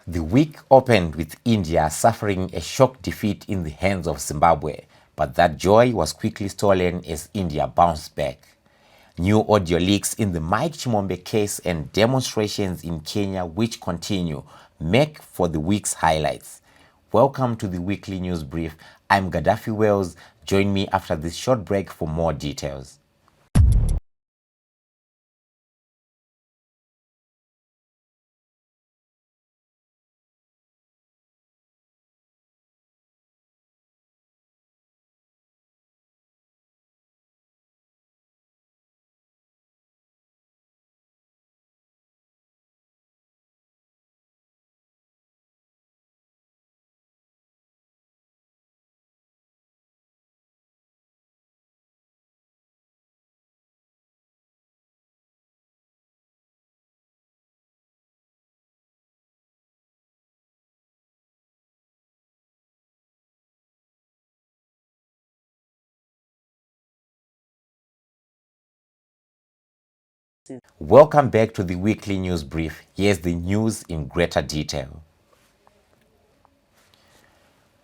The week opened with India suffering a shock defeat in the hands of Zimbabwe, but that joy was quickly stolen as India bounced back. New audio leaks in the Mike Chimombe case and demonstrations in Kenya which continue make for the week's highlights. Welcome to the weekly news brief. I'm Gaddafi Wells. Join me after this short break for more details. Welcome back to the weekly news brief. Here's the news in greater detail.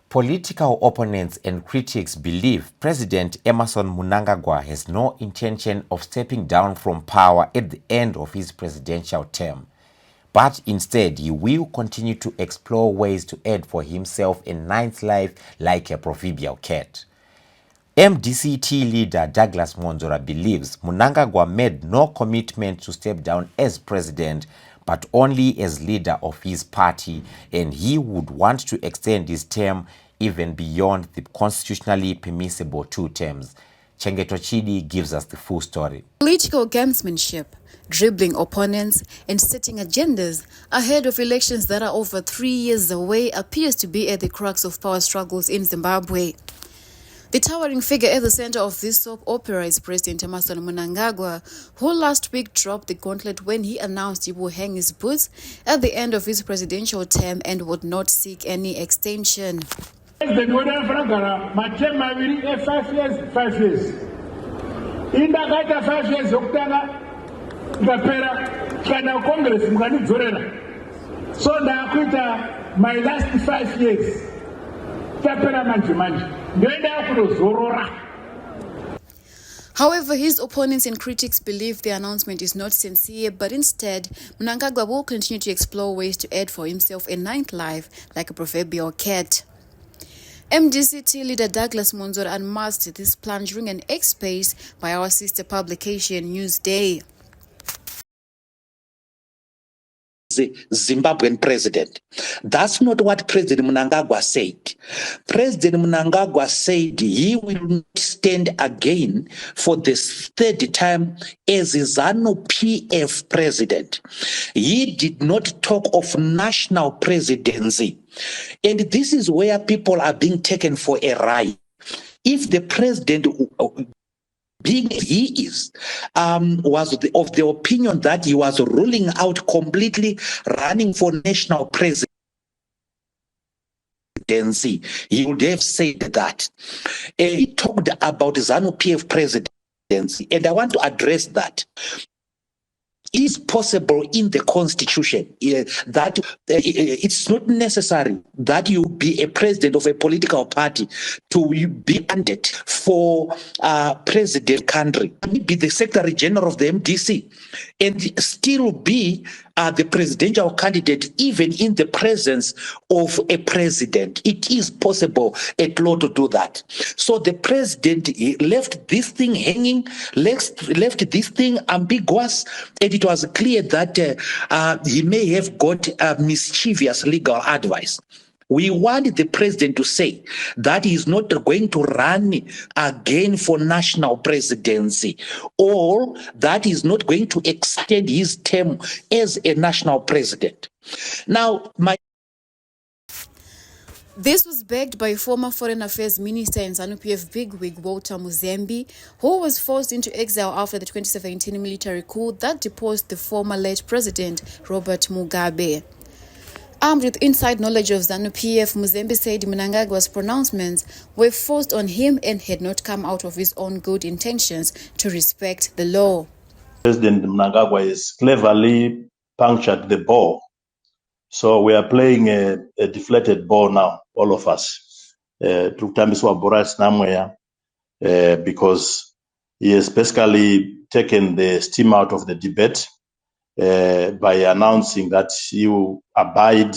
Political opponents and critics believe President Emmerson Mnangagwa has no intention of stepping down from power at the end of his presidential term, but instead he will continue to explore ways to add for himself a ninth life like a proverbial cat. MDCT leader Douglas Monzora believes Mnangagwa made no commitment to step down as president, but only as leader of his party, and he would want to extend his term even beyond the constitutionally permissible 2 terms. Chengeto Chidi gives us the full story. Political gamesmanship, dribbling opponents, and setting agendas ahead of elections that are over 3 years away appears to be at the crux of power struggles in Zimbabwe. The towering figure at the center of this soap opera is President Emmerson Mnangagwa, who last week dropped the gauntlet when he announced he will hang his boots at the end of his presidential term and would not seek any extension. My last 5 years. However, his opponents and critics believe the announcement is not sincere, but instead, Mnangagwa will continue to explore ways to add for himself a ninth life like a proverbial cat. MDCT leader Douglas Monzora unmasked this plan during an X-Space by our sister publication Newsday. Zimbabwean president. That's not what President Mnangagwa said. President Mnangagwa said he will not stand again for the 3rd time as ZANU-PF president. He did not talk of national presidency. And this is where people are being taken for a ride. If the president being he is, was of the opinion that he was ruling out completely running for national presidency, he would have said that. He talked about ZANU-PF presidency, and I want to address that. It is possible in the constitution that it's not necessary that you be a president of a political party to be candidate for president country. Be the secretary general of the MDC and still be the presidential candidate even in the presence of a president. It is possible at law to do that. So the president left this thing hanging, left this thing ambiguous, and it was clear that he may have got mischievous legal advice. We want the president to say that he is not going to run again for national presidency, or that he is not going to extend his term as a national president. Now, This was backed by former Foreign Affairs Minister and ZANU-PF bigwig Walter Muzembe, who was forced into exile after the 2017 military coup that deposed the former late President Robert Mugabe. Armed with inside knowledge of ZANU-PF, Muzembe said Mnangagwa's pronouncements were forced on him and had not come out of his own good intentions to respect the law. President Mnangagwa has cleverly punctured the ball So we are playing a deflated ball now, all of us. Because he has basically taken the steam out of the debate by announcing that he will abide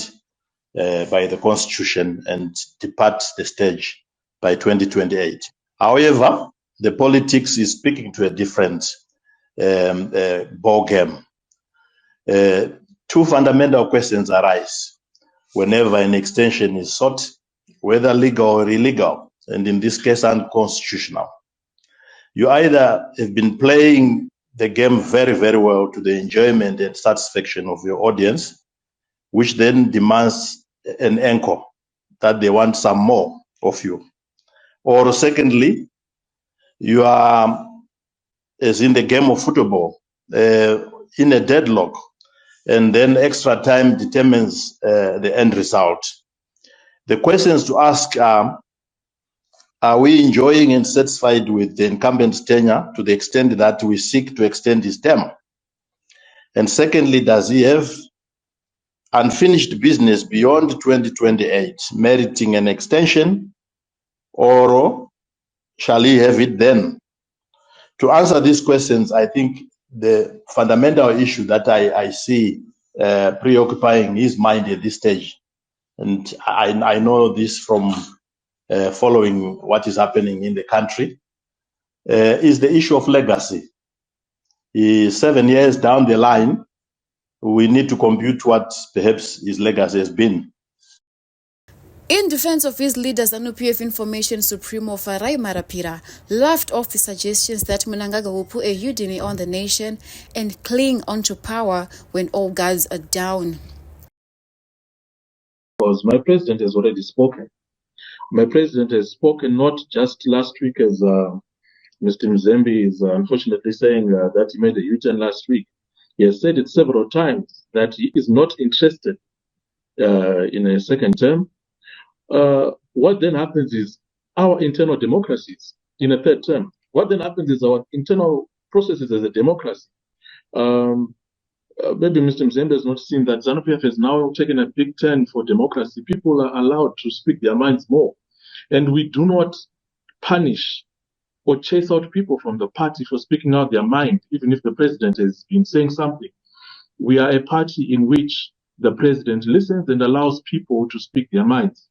by the constitution and depart the stage by 2028. However, the politics is speaking to a different ball game. Two fundamental questions arise whenever an extension is sought, whether legal or illegal, and in this case, unconstitutional. You either have been playing the game very, very well to the enjoyment and satisfaction of your audience, which then demands an anchor that they want some more of you. Or secondly, you are, as in the game of football, in a deadlock, and then extra time determines the end result. The questions to ask are we enjoying and satisfied with the incumbent's tenure to the extent that we seek to extend his term? And secondly, does he have unfinished business beyond 2028, meriting an extension, or shall he have it then? To answer these questions, I think the fundamental issue that I see preoccupying his mind at this stage, and I know this from following what is happening in the country, is the issue of legacy. 7 years down the line, we need to compute what perhaps his legacy has been. In defense of his leader, ZANU-PF Information Supremo Farai Marapira laughed off the suggestions that Mnangagwa will put a Udini on the nation and cling onto power when all guards are down. Because my president has already spoken. My president has spoken not just last week, as Mr. Mzembe is unfortunately saying that he made a U-turn last week. He has said it several times that he is not interested in a second term. What then happens is our internal democracies in a third term. What then happens is our internal processes as a democracy. Maybe Mr. Mzembe has not seen that ZANU-PF has now taken a big turn for democracy. People are allowed to speak their minds more. And we do not punish or chase out people from the party for speaking out their mind, even if the president has been saying something. We are a party in which the president listens and allows people to speak their minds.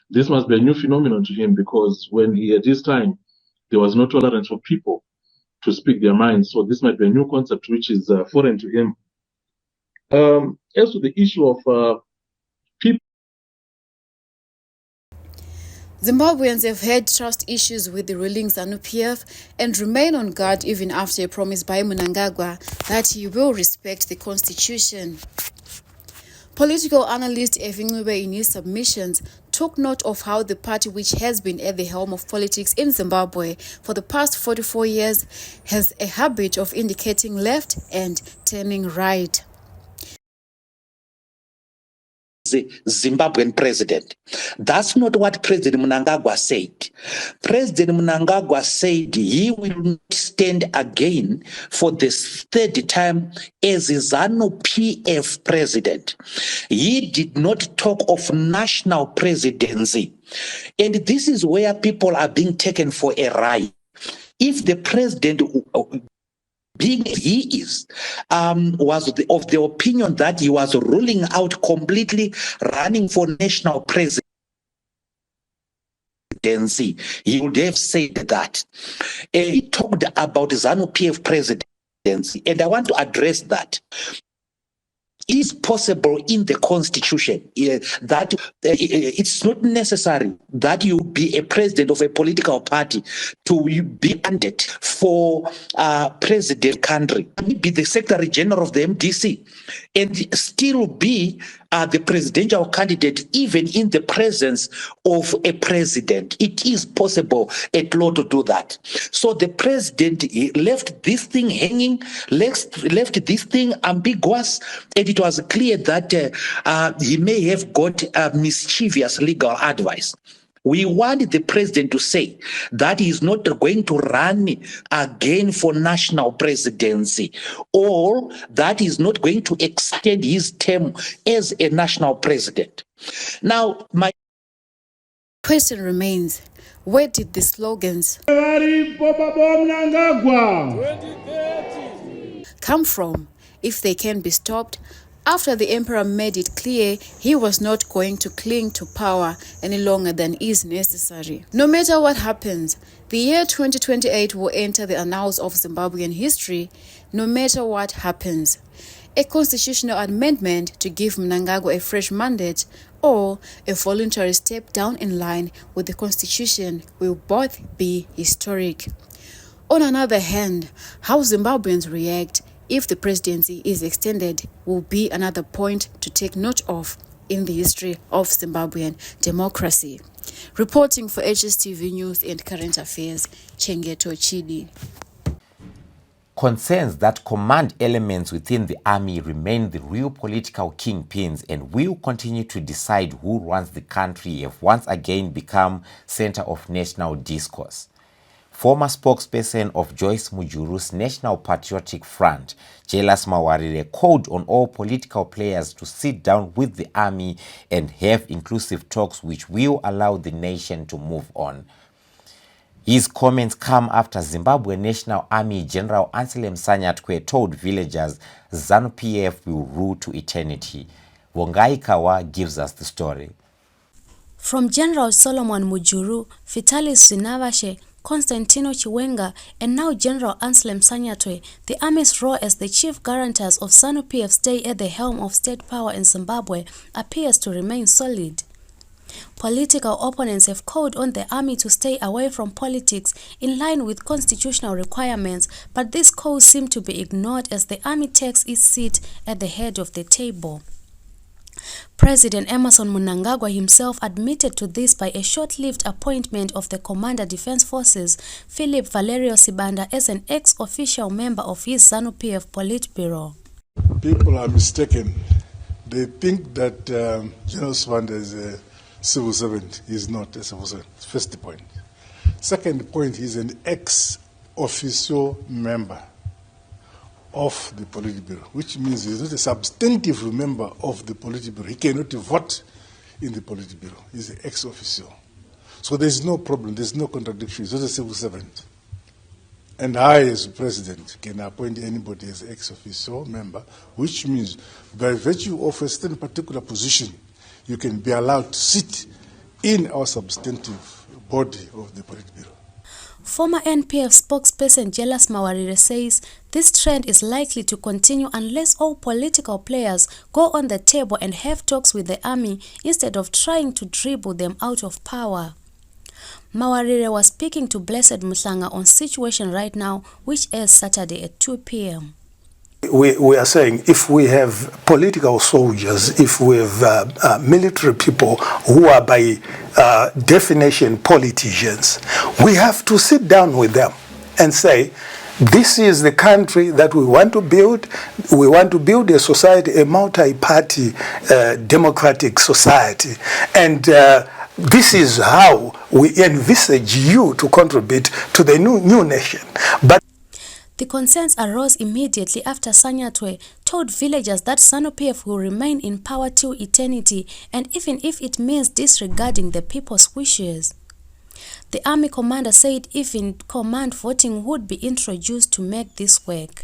This must be a new phenomenon to him, because when he had his time, there was no tolerance for people to speak their minds. So this might be a new concept which is foreign to him. As to the issue of people, Zimbabweans have had trust issues with the ruling ZANU-PF and remain on guard even after a promise by Mnangagwa that he will respect the constitution. Political analyst Evi Ncube, in his submissions, took note of how the party, which has been at the helm of politics in Zimbabwe for the past 44 years, has a habit of indicating left and turning right. Zimbabwean president. That's not what President Mnangagwa said. President Mnangagwa said he will not stand again for the third time as ZANU-PF president. He did not talk of national presidency. And this is where people are being taken for a ride. If the president, being he is, was of the opinion that he was ruling out completely running for national presidency, he would have said that. He talked about ZANU-PF presidency, and I want to address that. It is possible in the constitution that it's not necessary that you be a president of a political party to be candidate for president country. Be the secretary general of the MDC and still be the presidential candidate even in the presence of a president. It is possible at law to do that. So the president left this thing hanging, left this thing ambiguous, and it was clear that he may have got mischievous legal advice. We want the president to say that he is not going to run again for national presidency, or that he is not going to extend his term as a national president. Now, my question remains, where did the slogans come from if they can be stopped? After the emperor made it clear he was not going to cling to power any longer than is necessary. No matter what happens, the year 2028 will enter the annals of Zimbabwean history, no matter what happens. A constitutional amendment to give Mnangagwa a fresh mandate or a voluntary step down in line with the constitution will both be historic. On another hand, how Zimbabweans react if the presidency is extended will be another point to take note of in the history of Zimbabwean democracy. Reporting for HSTV News and Current Affairs, Chengeto Chidi. Concerns that command elements within the army remain the real political kingpins and will continue to decide who runs the country have once again become center of national discourse. Former spokesperson of Joyce Mujuru's National Patriotic Front, Julius Mawarire, called on all political players to sit down with the army and have inclusive talks which will allow the nation to move on. His comments come after Zimbabwe National Army General Anselm Sanyatwe told villagers ZANU-PF will rule to eternity. Wongai Kawa gives us the story. From General Solomon Mujuru, Vitalis Sinavashe, Constantino Chiwenga, and now General Anselm Sanyatwe, the army's role as the chief guarantors of ZANU-PF's stay at the helm of state power in Zimbabwe appears to remain solid. Political opponents have called on the army to stay away from politics in line with constitutional requirements, but these calls seem to be ignored as the army takes its seat at the head of the table. President Emmerson Mnangagwa himself admitted to this by a short-lived appointment of the Commander Defense Forces, Philip Valerio Sibanda, as an ex-official member of his ZANU-PF Politburo. People are mistaken. They think that General Sibanda is a civil servant. He is not a civil servant. First point. Second point, he is an ex-official member of the Politburo, which means he's not a substantive member of the Politburo. He cannot vote in the Politburo. He's an ex-official. So there's no problem, there's no contradiction. He's not a civil servant. And I, as president, can appoint anybody as ex-official member, which means by virtue of a certain particular position, you can be allowed to sit in our substantive body of the Politburo. Former NPF spokesperson Julius Mawarire says this trend is likely to continue unless all political players go on the table and have talks with the army instead of trying to dribble them out of power. Mawarire was speaking to Blessed Muhlanga on Situation Right Now, which airs Saturday at 2 p.m. We are saying if we have political soldiers, if we have military people who are by definition politicians, we have to sit down with them and say, this is the country that we want to build. We want to build a society, a multi-party democratic society. And this is how we envisage you to contribute to the new nation. But the concerns arose immediately after Sanyatwe told villagers that ZANU-PF will remain in power till eternity, and even if it means disregarding the people's wishes. The army commander said even command voting would be introduced to make this work.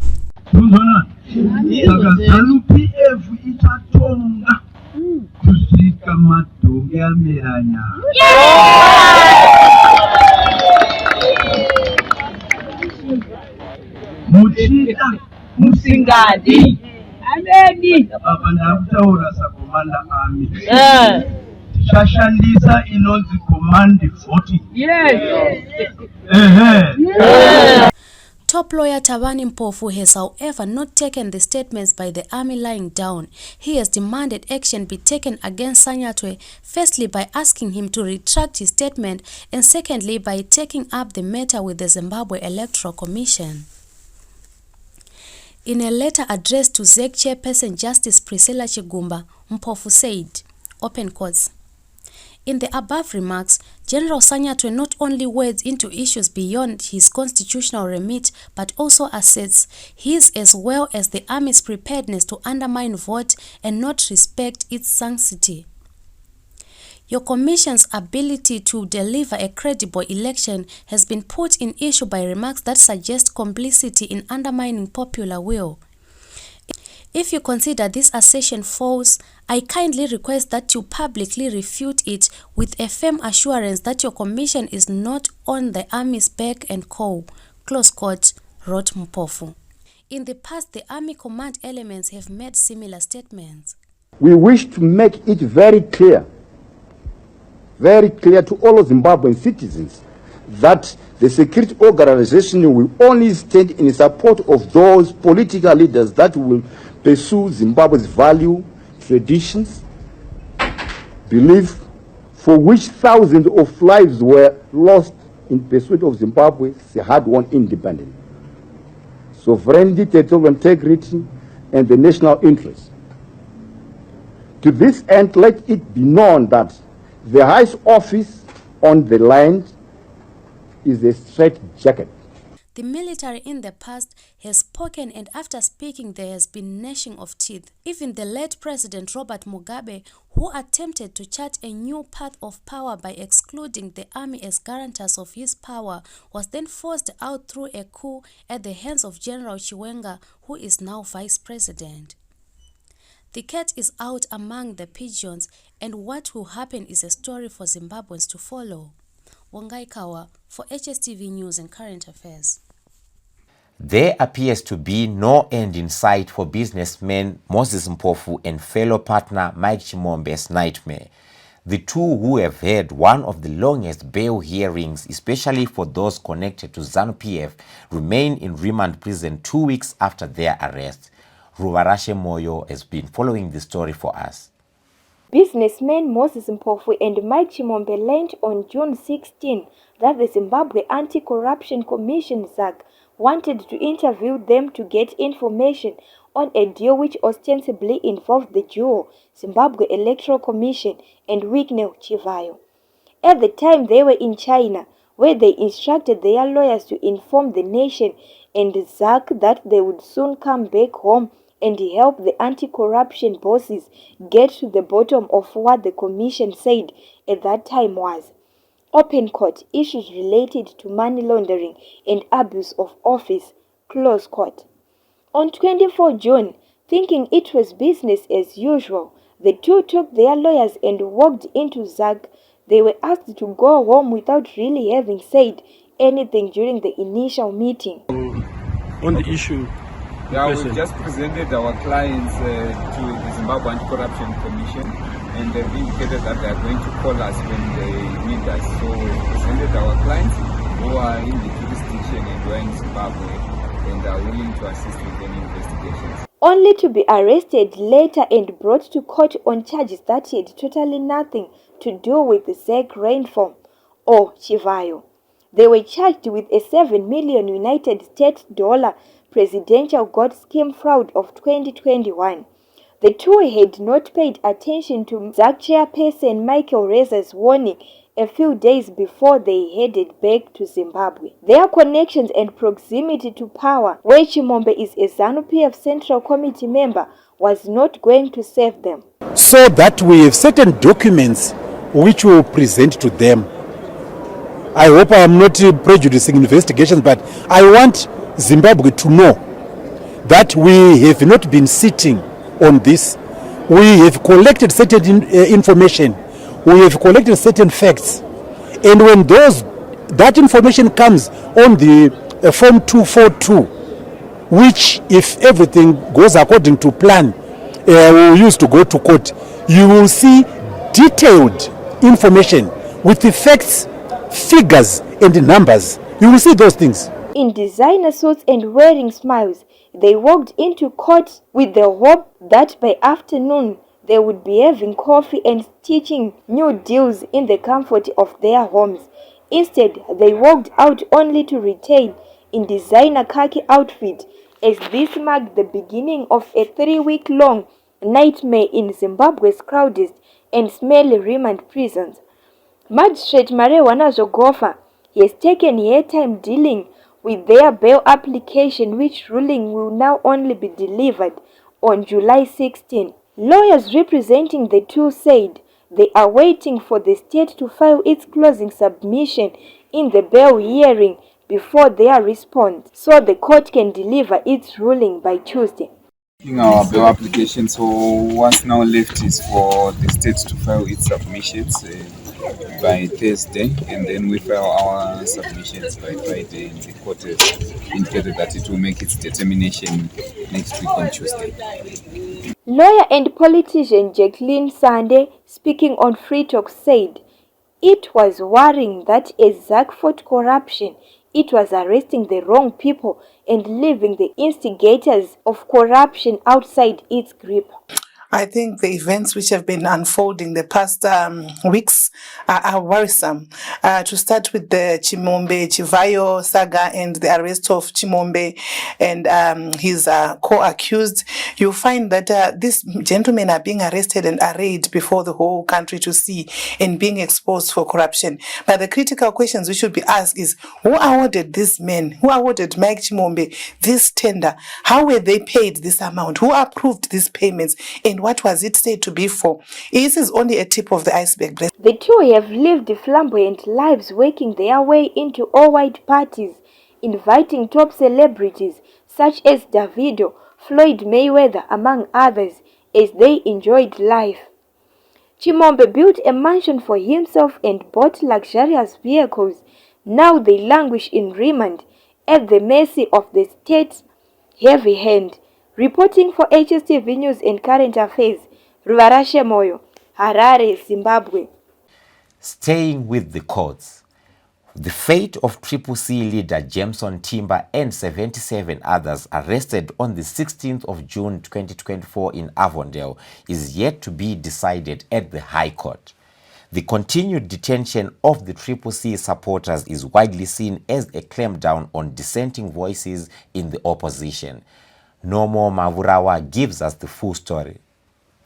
Muchita musingadi ameni abana kutaura sa commander army shashandisa inonzi command voting. Top lawyer Tabani Mpofu has however not taken the statements by the army lying down. He has demanded action be taken against Sanyatwe, firstly by asking him to retract his statement and secondly by taking up the matter with the Zimbabwe Electoral Commission. In a letter addressed to ZEC chairperson Justice Priscilla Chigumba, Mpofu said, open quotes, In the above remarks, General Sanyatwe not only wades into issues beyond his constitutional remit but also asserts his as well as the army's preparedness to undermine vote and not respect its sanctity. Your commission's ability to deliver a credible election has been put in issue by remarks that suggest complicity in undermining popular will. If you consider this assertion false, I kindly request that you publicly refute it with a firm assurance that your commission is not on the army's beck and call, close quote, wrote Mpofu. In the past, the army command elements have made similar statements. We wish to make it very clear to all Zimbabwean citizens that the security organization will only stand in support of those political leaders that will pursue Zimbabwe's value, traditions, belief, for which thousands of lives were lost in pursuit of Zimbabwe's hard-won independence, sovereignty, territorial integrity, and the national interest. To this end, let it be known that the highest office on the land is a straitjacket. The military in the past has spoken, and after speaking there has been gnashing of teeth. Even the late President Robert Mugabe, who attempted to chart a new path of power by excluding the army as guarantors of his power, was then forced out through a coup at the hands of General Chiwenga, who is now vice president. The cat is out among the pigeons, and what will happen is a story for Zimbabweans to follow. Wangai Kawa for HSTV News and Current Affairs. There appears to be no end in sight for businessman Moses Mpofu and fellow partner Mike Chimombe's nightmare. The two, who have had one of the longest bail hearings, especially for those connected to ZANU-PF, remain in remand prison 2 weeks after their arrest. Ruvarashe Moyo has been following the story for us. Businessmen Moses Mpofu and Mike Chimombe learned on June 16 that the Zimbabwe Anti-Corruption Commission (ZAC) wanted to interview them to get information on a deal which ostensibly involved the duo Zimbabwe Electoral Commission and Wignell Chivayo. At the time, they were in China, where they instructed their lawyers to inform the nation and ZAC that they would soon come back home and help the anti-corruption bosses get to the bottom of what the commission said at that time was open court issues related to money laundering and abuse of office, close court. On 24 June, thinking it was business as usual, the two took their lawyers and walked into ZAC. They were asked to go home without really having said anything during the initial meeting. On the issue, we just presented our clients to the Zimbabwe Anti-Corruption Commission, and they've indicated that they are going to call us when they need us. So we presented our clients who are in the jurisdiction and who are in Zimbabwe and are willing to assist with any investigations. Only to be arrested later and brought to court on charges that had totally nothing to do with the ZAC rainfall or Chivayo. They were charged with a $7 million United States presidential gold scheme fraud of 2021. The two had not paid attention to ZAC chairperson Michael Reza's warning a few days before they headed back to Zimbabwe. Their connections and proximity to power, where Chimombe is a ZANU-PF Central Committee member, was not going to save them. So that we have certain documents which we will present to them. I hope I am not prejudicing investigations, but I want Zimbabwe to know that we have not been sitting on this. We have collected certain information. We have collected certain facts. And when that information comes on the Form 242, which if everything goes according to plan, we used to go to court, you will see detailed information with the facts, figures, and numbers. You will see those things. In designer suits and wearing smiles, they walked into court with the hope that by afternoon they would be having coffee and stitching new deals in the comfort of their homes. Instead, they walked out only to retain in designer khaki outfit, as this marked the beginning of a 3-week-long nightmare in Zimbabwe's crowded and smelly remand prisons. Magistrate Marewana Zogofa has taken her time dealing with their bail application, which ruling will now only be delivered on July 16. Lawyers representing the two said they are waiting for the state to file its closing submission in the bail hearing before their response, so the court can deliver its ruling by Tuesday. Our bail application, so what's now left is for the state to file its submissions by Thursday, and then we file our submissions by Friday, and the court has indicated that it will make its determination next week on Tuesday. Lawyer and politician Jacqueline Sande, speaking on Free Talk, said it was worrying that as ZAC fought corruption, it was arresting the wrong people and leaving the instigators of corruption outside its grip. I think the events which have been unfolding the past weeks are worrisome. To start with the Chimombe Chivayo saga and the arrest of Chimombe and his co-accused, you find that these gentlemen are being arrested and arraigned before the whole country to see and being exposed for corruption. But the critical questions we should be asked is, who awarded these men? Who awarded Mike Chimombe this tender? How were they paid this amount? Who approved these payments? And what was it said to be for? This is only a tip of the iceberg. The two have lived flamboyant lives, working their way into all-white parties, inviting top celebrities such as Davido, Floyd Mayweather, among others, as they enjoyed life. Chimombe built a mansion for himself and bought luxurious vehicles. Now they languish in remand at the mercy of the state's heavy hand. Reporting for HSTV News and Current Affairs, Ruvarashe Moyo, Harare, Zimbabwe. Staying with the courts, the fate of Triple C leader Jameson Timber and 77 others arrested on the 16th of June 2024 in Avondale is yet to be decided at the High Court. The continued detention of the Triple C supporters is widely seen as a clampdown on dissenting voices in the opposition. Nomo Mavurawa gives us the full story.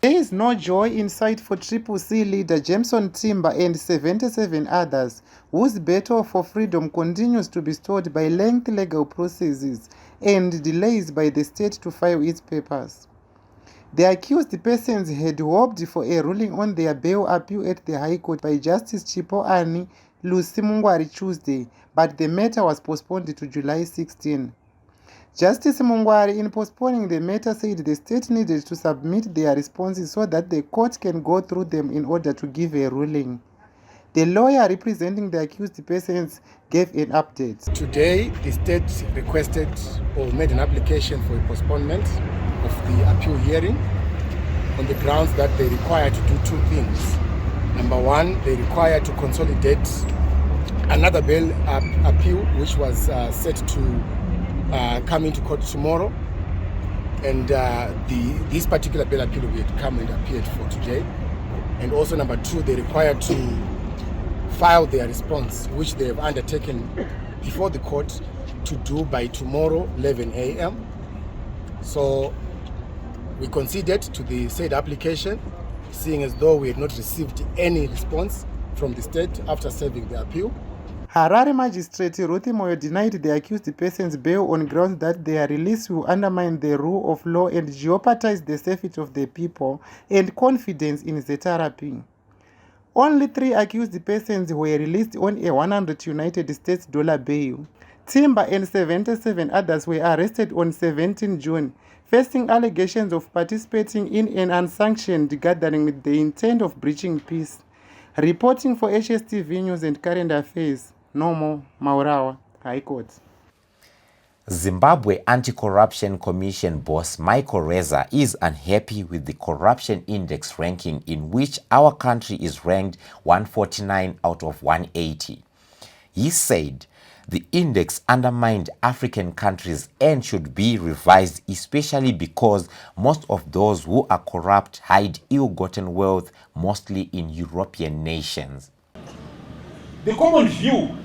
There is no joy in sight for Triple C leader Jameson Timber and 77 others, whose battle for freedom continues to be stalled by lengthy legal processes and delays by the state to file its papers. The accused persons had hoped for a ruling on their bail appeal at the High Court by Justice Chipo Ani Lucy Mungwari Tuesday, but the matter was postponed to July 16. Justice Mungwari, in postponing the matter, said the state needed to submit their responses so that the court can go through them in order to give a ruling. The lawyer representing the accused persons gave an update. Today, the state requested or made an application for a postponement of the appeal hearing on the grounds that they require to do two things. Number one, they require to consolidate another bail appeal, which was set to come into court tomorrow, and this particular bail appeal will come and appeared for today. And also number two, they require to file their response, which they have undertaken before the court to do by tomorrow 11 a.m. So we conceded to the said application, seeing as though we had not received any response from the state after serving the appeal. Harare Magistrate Ruthi Moyo denied the accused persons bail on grounds that their release will undermine the rule of law and jeopardize the safety of the people and confidence in the therapy. Only 3 accused persons were released on a 100 United States dollar bail. Timber and 77 others were arrested on 17 June, facing allegations of participating in an unsanctioned gathering with the intent of breaching peace. Reporting for HSTV News and Current Affairs, Nomo Maurawa, High Court. Zimbabwe Anti-Corruption Commission boss Michael Reza is unhappy with the corruption index ranking, in which our country is ranked 149 out of 180. He said the index undermined African countries and should be revised, especially because most of those who are corrupt hide ill-gotten wealth, mostly in European nations. The common view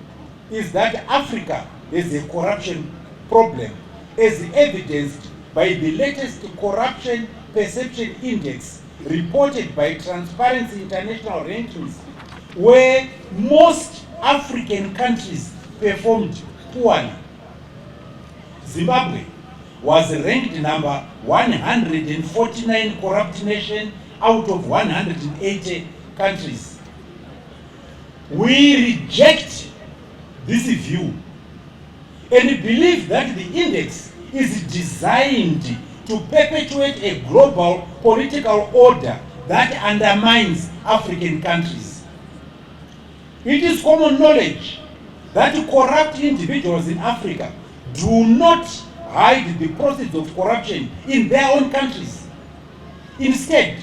is that Africa has a corruption problem, as evidenced by the latest Corruption Perception Index reported by Transparency International rankings, where most African countries performed poorly. Zimbabwe was ranked number 149 corrupt nation out of 180 countries. We reject this view and believe that the index is designed to perpetuate a global political order that undermines African countries. It is common knowledge that corrupt individuals in Africa do not hide the proceeds of corruption in their own countries. Instead,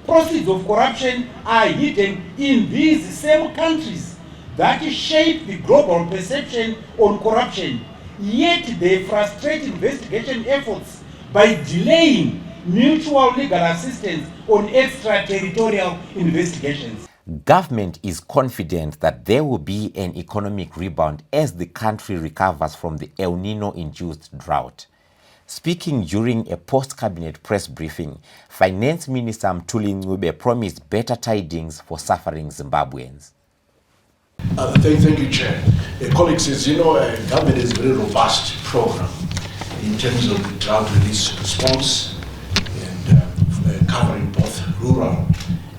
proceeds of corruption are hidden in these same countries that shape the global perception on corruption, yet they frustrate investigation efforts by delaying mutual legal assistance on extraterritorial investigations. Government is confident that there will be an economic rebound as the country recovers from the El Nino-induced drought. Speaking during a post-cabinet press briefing, Finance Minister Mthuli Ncube promised better tidings for suffering Zimbabweans. Thank you, Chair. Colleagues, as you know, government has a very robust program in terms of the drought release response and covering both rural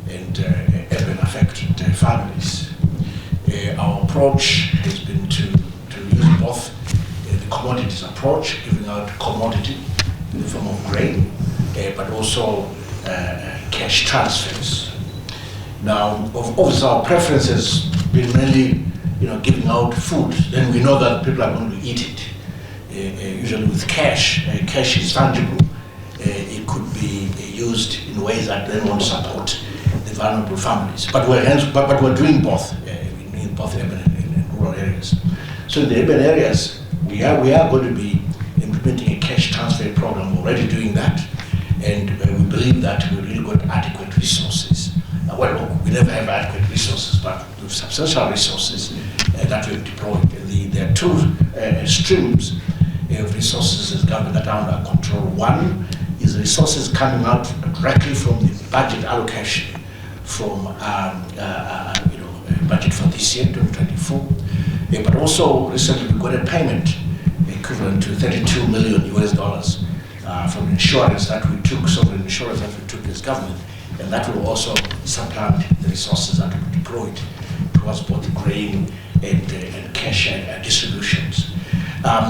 and urban affected families. Our approach has been to use both the commodities approach, giving out commodity in the form of grain, but also cash transfers. Now, obviously, our preference has been mainly, giving out food. Then we know that people are going to eat it. Usually with cash, cash is fungible. It could be used in ways that then won't support the vulnerable families. But we're doing both in both urban and rural areas. So in the urban areas, we are going to be implementing a cash transfer program, already doing that, and we believe that we really got adequate resources. Well, we never have adequate resources, but with substantial resources that we've deployed. There are two streams of resources as government that are under control. One is resources coming out directly from the budget allocation from budget for this year, 2024. But also recently we got a payment equivalent to $32 million from insurance that we took, sovereign insurance that we took as government, and that will also supplant the resources that we deployed towards both grain and cash distributions.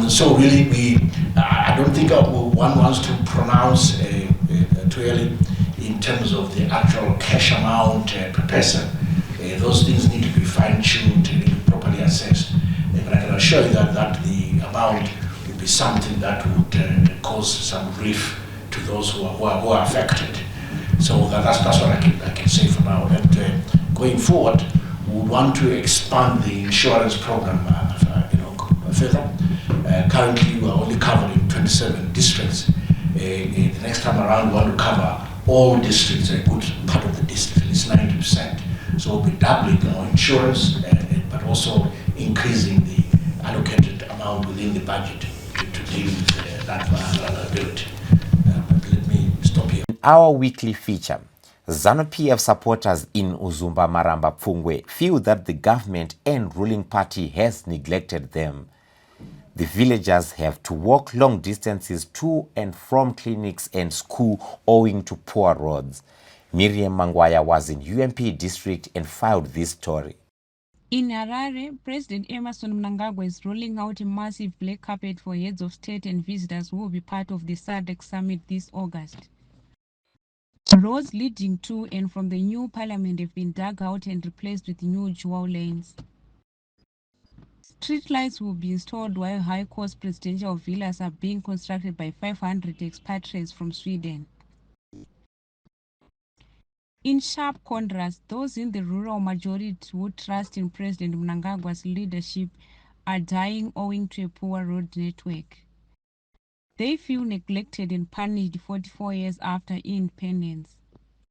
So really, I don't think one wants to pronounce too early in terms of the actual cash amount per person. Those things need to be fine-tuned and properly assessed. But I can assure you that the amount will be something that would cause some relief to those who are affected. So that's what I can say for now. And going forward, we want to expand the insurance program further. Currently, we are only covering 27 districts. The next time around, we want to cover all districts, a good part of the district, it's 90%. So we'll be doubling our insurance, but also increasing the allocated amount within the budget to deal with that vulnerability. But let me stop here. In our weekly feature, ZANU-PF supporters in Uzumba Maramba Pfungwe feel that the government and ruling party has neglected them. The villagers have to walk long distances to and from clinics and school owing to poor roads. Miriam Mangwaya was in UMP district and filed this story. In Harare, President Emmerson Mnangagwa is rolling out a massive black carpet for heads of state and visitors who will be part of the SADC summit this August. Roads leading to and from the new parliament have been dug out and replaced with new dual lanes. Streetlights will be installed while high-cost presidential villas are being constructed by 500 expatriates from Sweden. In sharp contrast, those in the rural majority who trust in President Mnangagwa's leadership are dying owing to a poor road network. They feel neglected and punished 44 years after independence.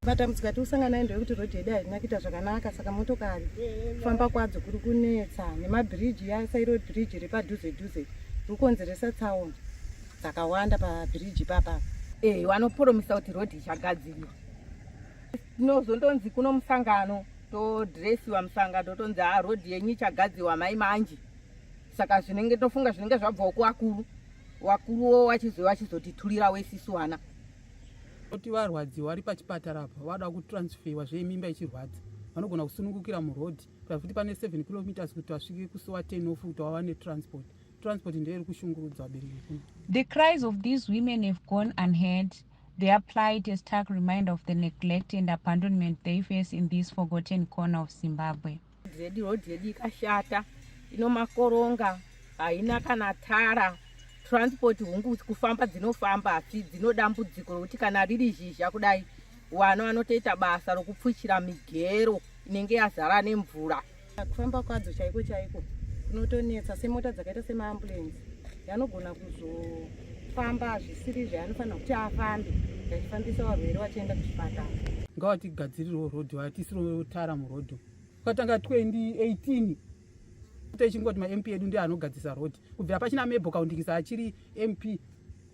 Matambudziko atinosangana nawo ndekuti rodhi yedu haina kuita zvakanaka, saka motokari kufamba kwadzo kuri kunetsa, nemabhiriji yaSai road bridge iri padhuze dhuze rikukonzeresa tsaona dzakawanda pabhiriji papa. Vanopromisa kuti rodhi ichagadzirwa. Tinozondonzi kuno musangano todresiwa musanga totonzi rodhi yenyu ichagadziwa mai manje. Saka zvinenge tofunga zvinenge zvabva kuwakuru. Wakuruwo wachizotitulira wesisu wana. Kuti varwadziwa vari pachipatara apa vada kutransferwa zvemimba ichirwadza. Vanogona kusunungukira murodhi. Pafuti pane 7 km kuti vasvike kusowa 10 ofu kuti vawane transport. Transport ndiyo iri kushungurudza vabereki. The cries of these women have gone unheard. Their plight is a stark reminder of the neglect and abandonment they face in this forgotten corner of Zimbabwe. Rodhi yedu ikashata, ino makoronga, haina kana tara. Transport hungu kufamba dzinofamba asi dzinodambudziko rokuti kana riri zhizha kudai wana vanotoita basa rokupfuchira migero inenge yazara nemvura. Kufamba kwadzo chaiko chaiko kunotonetsa semota dzakaita semaambulensi yanogona kuzofamba zvisiri zvaanofanira kuti afambe achifambisa varwere vachienda kuchipatara. Ngavatigadzirirwo rodhi vatisiro tara murodhi. Kwatanga 2018 techingoti ma-MP edu ndiye anogadzisa rodhi kubvira pachina mebho kaundikisa achiri MP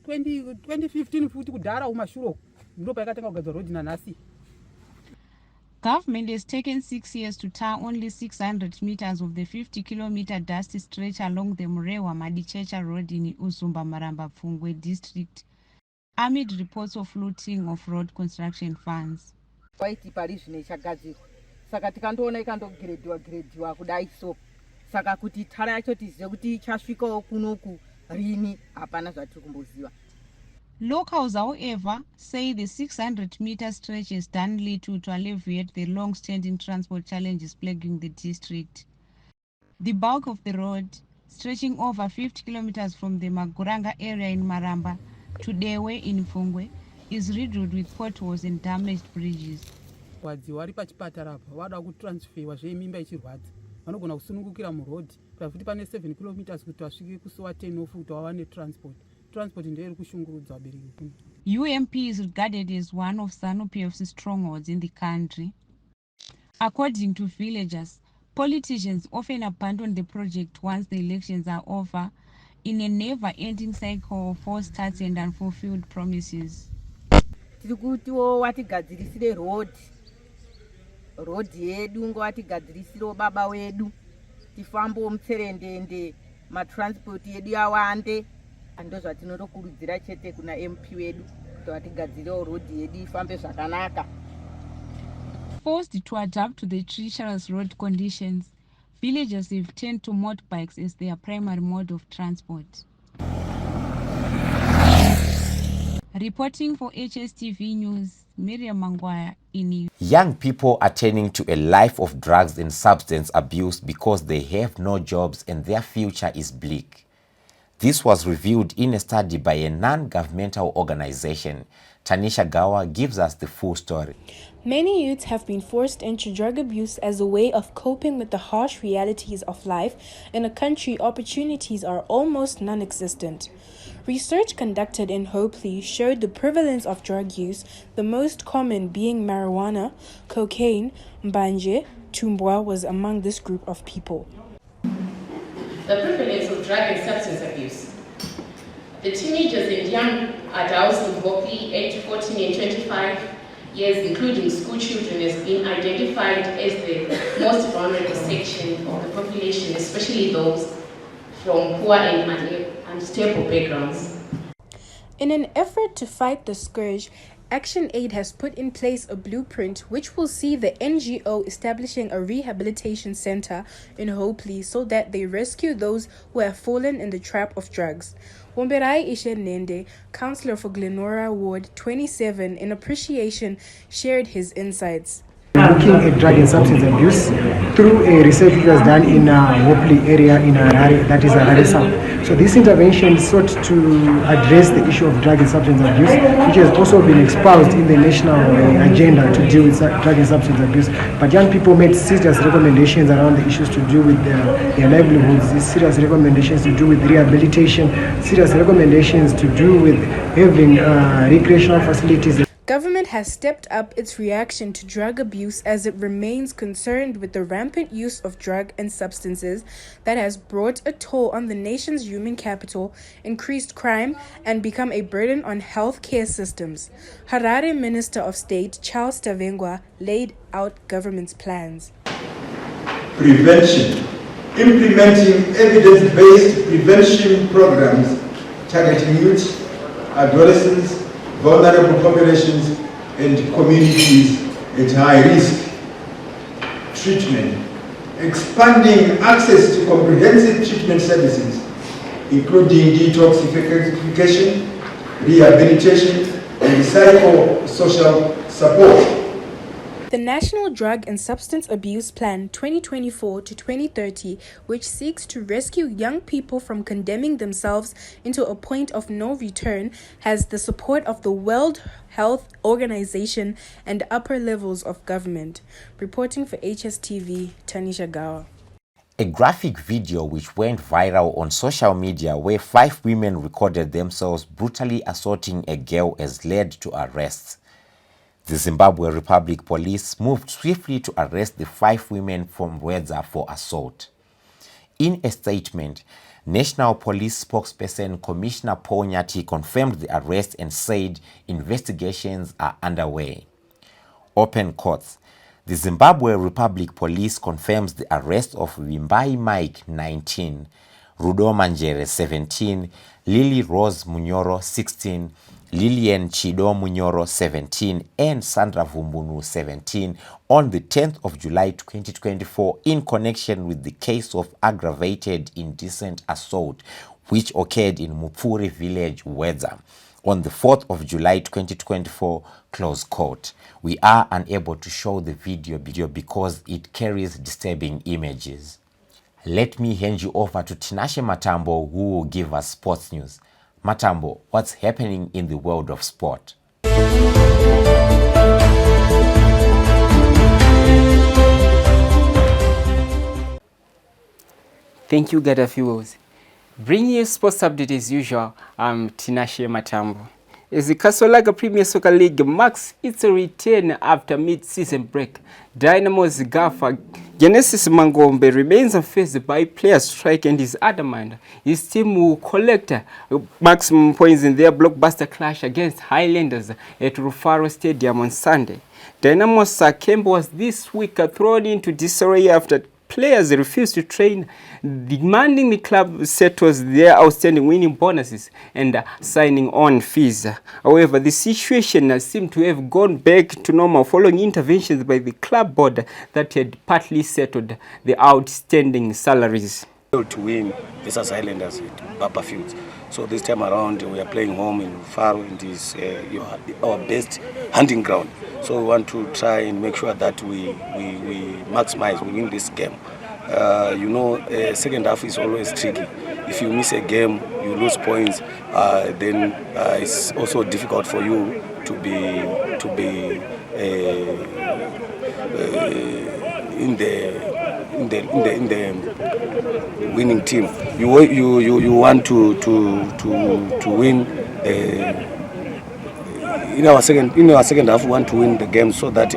2015 futi kudhara umashuro ndo paikatanga kugadzira rodhi nanhasi. Government has taken 6 years to tar only 600 meters of the 50-kilometer dusty stretch along the Murewa Madichecha Road in Uzumba Maramba Pfungwe district amid reports of looting of road construction funds. Waiti pari zvine chagadzirwa. Saka tikandoona ikandogredhiwa kudai so. Saka kuti tara yacho tizive kuti ichasvikawo kunoku rini hapana zvatiri kumboziva. Locals, however, say the 600-meter stretch has done little to alleviate the long-standing transport challenges plaguing the district. The bulk of the road, stretching over 50 kilometers from the Maguranga area in Maramba to Dewe in Pfungwe, is riddled with potholes and damaged bridges. Wadziwa vari pachipatara apa vada kutransferwa zvemimba ichirwadza. Vanogona kusunungukira murodhi. Pafuti pane 7 km kuti vasvike kusowa 10 ofu kuti vawane transport. Transport ndiyo iri kushungurudza vabereki. UMP is regarded as one of ZANU-PF's strongholds in the country. According to villagers, politicians often abandon the project once the elections are over in a never-ending cycle of false starts and unfulfilled promises. Tiri kutiwo watigadzirisire rodhi yedu ngowatigadzirisire baba wedu tifambo mutserendende matransport yedu yawande. Ando zvatinotokurudzira chete kuna MP wedu kuti vatigadzirewo rodhi yedu ifambe zvakanaka. Forced to adapt to the treacherous road conditions, villagers have turned to motorbikes as their primary mode of transport. Reporting for HSTV News, Miriam Mangwaya in Young people are turning to a life of drugs and substance abuse because they have no jobs and their future is bleak. This was revealed in a study by a non-governmental organization. Tanisha Gawa gives us the full story. Many youths have been forced into drug abuse as a way of coping with the harsh realities of life. In a country, opportunities are almost non-existent. Research conducted in Hopley showed the prevalence of drug use, the most common being marijuana, cocaine, mbanje, tumbwa was among this group of people. The prevalence of drug and substance abuse. The teenagers and young adults in Hopley, aged 14 and 25 years, including school children, has been identified as the most vulnerable section of the population, especially those from poor and unstable backgrounds. In an effort to fight the scourge, Action Aid has put in place a blueprint which will see the NGO establishing a rehabilitation center in Hopley so that they rescue those who have fallen in the trap of drugs. Womberai Ishenende, councillor for Glenora Ward 27, in appreciation, shared his insights. Looking at drug and substance abuse through a research which was done in Hopley area in Harare, that is Harare South. So this intervention sought to address the issue of drug and substance abuse, which has also been espoused in the national agenda to deal with drug and substance abuse. But young people made serious recommendations around the issues to do with their livelihoods, serious recommendations to do with rehabilitation, serious recommendations to do with having recreational facilities. government has stepped up its reaction to drug abuse as it remains concerned with the rampant use of drug and substances that has brought a toll on the nation's human capital, increased crime, and become a burden on health care systems. Harare Minister of State Charles Tavengwa laid out government's plans. Prevention. Implementing evidence-based prevention programs targeting youth, adolescents, vulnerable populations, and communities at high risk. Treatment. Expanding access to comprehensive treatment services, including detoxification, rehabilitation, and psychosocial support. The National Drug and Substance Abuse Plan 2024 to 2030, which seeks to rescue young people from condemning themselves into a point of no return, has the support of the World Health Organization and upper levels of government. Reporting for HSTV, Tanisha Gawa. A graphic video which went viral on social media where 5 women recorded themselves brutally assaulting a girl has led to arrests. The Zimbabwe Republic Police moved swiftly to arrest the 5 women from Rwedza for assault. In a statement, National Police spokesperson Commissioner Paul Nyati confirmed the arrest and said investigations are underway. Open courts. The Zimbabwe Republic Police confirms the arrest of Wimbai Mike, 19, Rudo Manjere, 17, Lily Rose Munyoro, 16, Lillian Chido Munyoro, 17, and Sandra Vumbunu, 17, on the 10th of July 2024 in connection with the case of aggravated indecent assault which occurred in Mupuri village, Rwedza, on the 4th of July 2024, close quote. We are unable to show the video because it carries disturbing images. Let me hand you over to Tinashe Matambo, who will give us sports news. Matambo, what's happening in the world of sport? Thank you, Gada Fuels. Bringing you sports update as usual, I'm Tinashe Matambo. As the Kasolaga Premier Soccer League marks its return after mid-season break, Dynamo's gaffer Genesis Mangombe remains unfazed by player strike and is adamant his team will collect maximum points in their blockbuster clash against Highlanders at Rufaro Stadium on Sunday. Dynamo's Sakembe was this week thrown into disarray after players refused to train, demanding the club settles their outstanding winning bonuses and signing on fees. However, the situation seemed to have gone back to normal following interventions by the club board that had partly settled the outstanding salaries. To win versus Highlanders at Baba Fields. So this time around we are playing home in Faro, and is our best hunting ground. So we want to try and make sure that we maximize, we win this game. Second half is always tricky. If you miss a game, you lose points. Then it's also difficult for you to be in the winning team. You want to win. In our second half, we want to win the game so that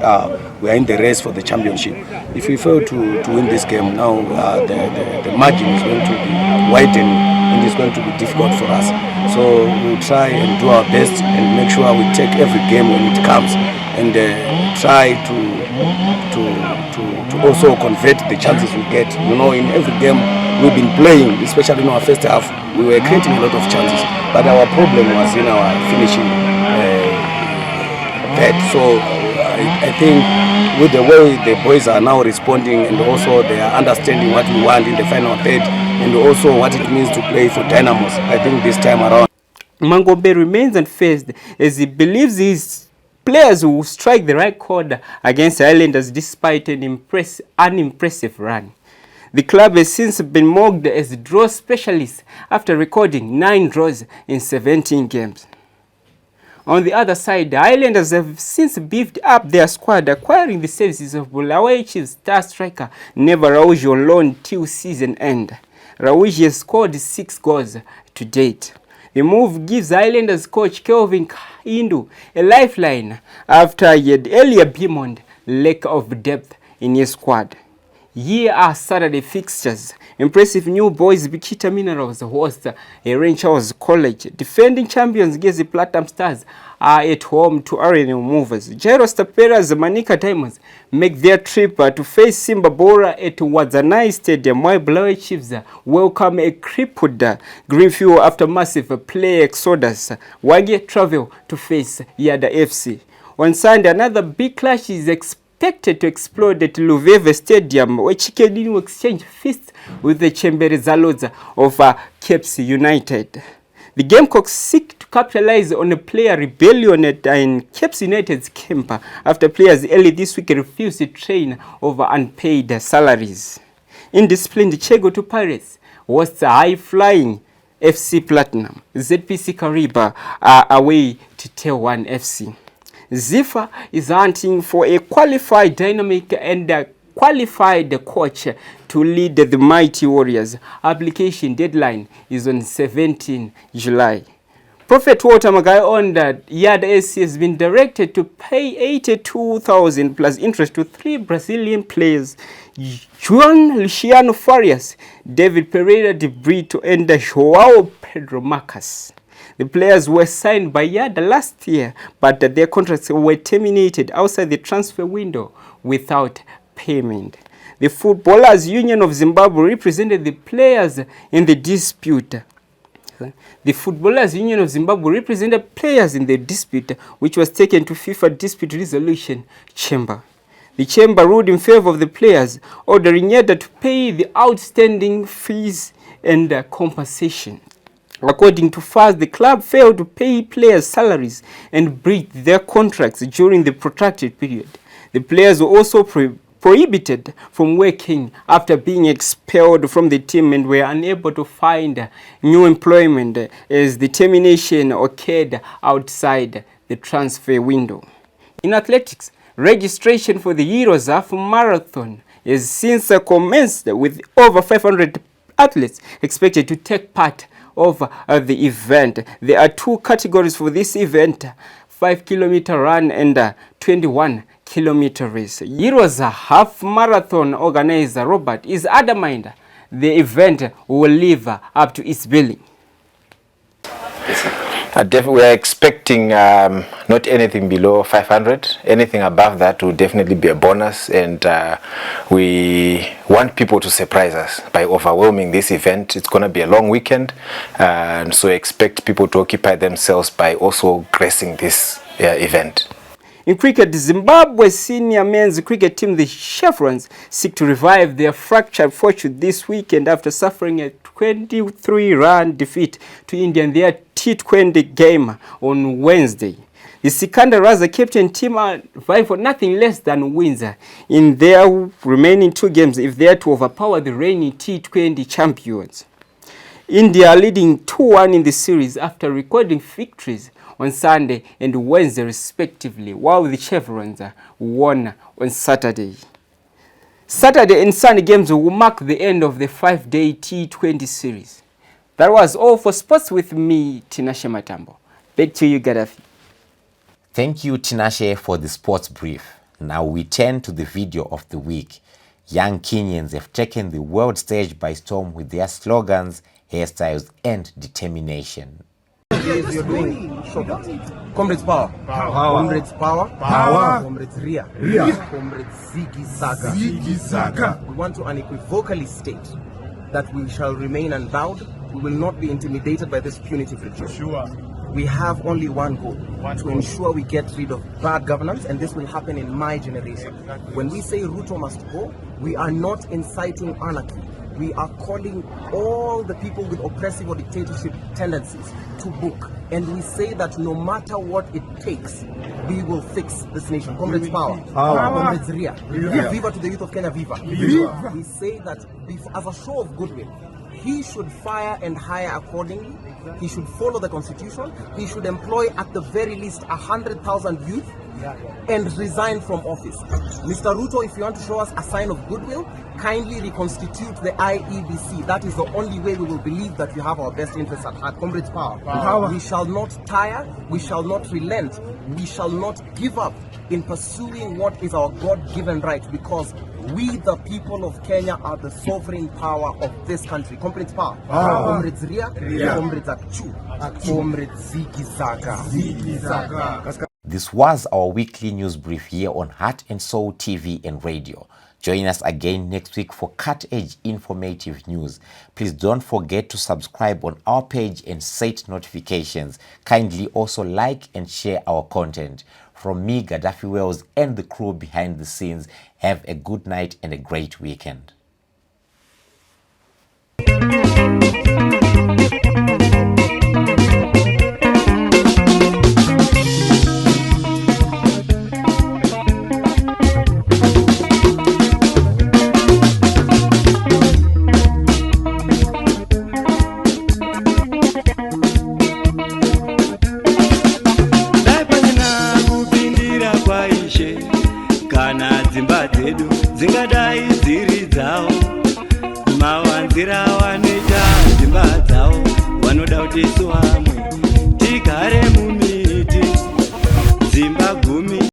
we are in the race for the championship. If we fail to win this game now, the margin is going to be widened and it's going to be difficult for us. So we'll try and do our best and make sure we take every game when it comes and try to also convert the chances we get. In every game we've been playing, especially in our first half, we were creating a lot of chances, but our problem was in our finishing. So I think with the way the boys are now responding and also they are understanding what we want in the final third and also what it means to play for Dynamos, I think this time around Mangombe remains unfazed as he believes his players will strike the right chord against the Islanders despite an unimpressive run. The club has since been mocked as draw specialists after recording 9 draws in 17 games. On the other side, the Islanders have since beefed up their squad, acquiring the services of Bulawayo Chiefs star striker Neva Rauji on loan till season end. Rauji has scored 6 goals to date. The move gives Islanders coach Kelvin Indu a lifeline after he had earlier bemoaned lack of depth in his squad. Here are Saturday fixtures. Impressive new boys Bikita Minerals host Rangers College. Defending champions Gezi Platinum Stars are at home to Arena Movers. Jairo Stapera's Manika Diamonds make their trip to face Simba Bora at Wadzanai Stadium, while Blaue Chiefs welcome a crippled Greenfield after massive play exodus. Wage travel to face Yada FC. On Sunday, another big clash is expected to explode at Luveve Stadium, where Chicken will exchange fists with the Chemberezalods of Cape United. The Gamecocks seek to capitalize on a player rebellion in Cape United's camp after players early this week refused to train over unpaid salaries. Indisciplined Chego to Pirates was high-flying FC Platinum. ZPC Kariba are away to T1 FC. Zifa is hunting for a qualified, dynamic and qualified coach to lead the mighty Warriors. Application deadline is on 17 July. Prophet Walter Magai on that Yard AC has been directed to pay 82,000 plus interest to 3 Brazilian players, Juan Luciano Farias, David Pereira de Brito and Joao Pedro Marcos. The players were signed by Yada last year, but their contracts were terminated outside the transfer window without payment. The Footballers Union of Zimbabwe represented the players in the dispute. The Footballers Union of Zimbabwe represented players in the dispute, which was taken to FIFA Dispute Resolution Chamber. The chamber ruled in favor of the players, ordering Yada to pay the outstanding fees and compensation. According to FAS, the club failed to pay players' salaries and breached their contracts during the protracted period. The players were also prohibited from working after being expelled from the team and were unable to find new employment as the termination occurred outside the transfer window. In athletics, registration for the Heroes Half Marathon has since commenced, with over 500 athletes expected to take part of the event. There are 2 categories for this event: 5-kilometer run and 21-kilometer race. Heroes Half Marathon organizer Robert is adamant the event will live up to its billing. We are expecting not anything below 500. Anything above that will definitely be a bonus, and we want people to surprise us by overwhelming this event. It's going to be a long weekend, and so expect people to occupy themselves by also gracing this event. In cricket, Zimbabwe senior men's cricket team, the Chevrons, seek to revive their fractured fortune this weekend after suffering a 23-run defeat to India in their T20 game on Wednesday. The Sikandar Raza captain team are vying for nothing less than wins in their remaining 2 games if they are to overpower the reigning T20 champions. India are leading 2-1 in the series after recording victories on Sunday and Wednesday respectively, while the Chevrons won on Saturday. Saturday and Sunday games will mark the end of the 5-day T20 series. That was all for sports with me, Tinashe Matambo. Back to you, Gaddafi. Thank you, Tinashe, for the sports brief. Now we turn to the video of the week. Young Kenyans have taken the world stage by storm with their slogans, hairstyles, and determination. You're doing Comrades power. Power. Comrades power. Power. Comrades Ria. Ria. Comrades Ziggy Zaga. Ziggy Zaga. We want to unequivocally state that we shall remain unbowed. We will not be intimidated by this punitive regime. Sure. We have only one goal, to ensure we get rid of bad governance, and this will happen in my generation. When we say Ruto must go, we are not inciting anarchy. We are calling all the people with oppressive or dictatorship tendencies to book. And we say that no matter what it takes, we will fix this nation. Comrades power. Comrades Ria. Viva to the youth of Kenya, viva. Viva. We say that as a show of goodwill, he should fire and hire accordingly. He should follow the constitution. He should employ at the very least 100,000 youth and resign from office. Mr. Ruto, if you want to show us a sign of goodwill, kindly reconstitute the IEBC. That is the only way we will believe that you have our best interests at heart. Comrades, power. We shall not tire, we shall not relent, we shall not give up in pursuing what is our God-given right, because we, the people of Kenya, are the sovereign power of this country. Comrades, power. Comrades, Ria. Comrades, Akchu. Comrades, Ziggy Zaga. This was our weekly news brief here on Heart and Soul TV and radio. Join us again next week for cut-edge informative news. Please don't forget to subscribe on our page and set notifications. Kindly also like and share our content. From me, Gaddafi Wells, and the crew behind the scenes, have a good night and a great weekend. Kana dzimba dzedu dzingadai dziri dzavo, mawanzira wanoita dzimba dzavo, wanoda kuti isu vamwe tigare mumiti dzimba 10.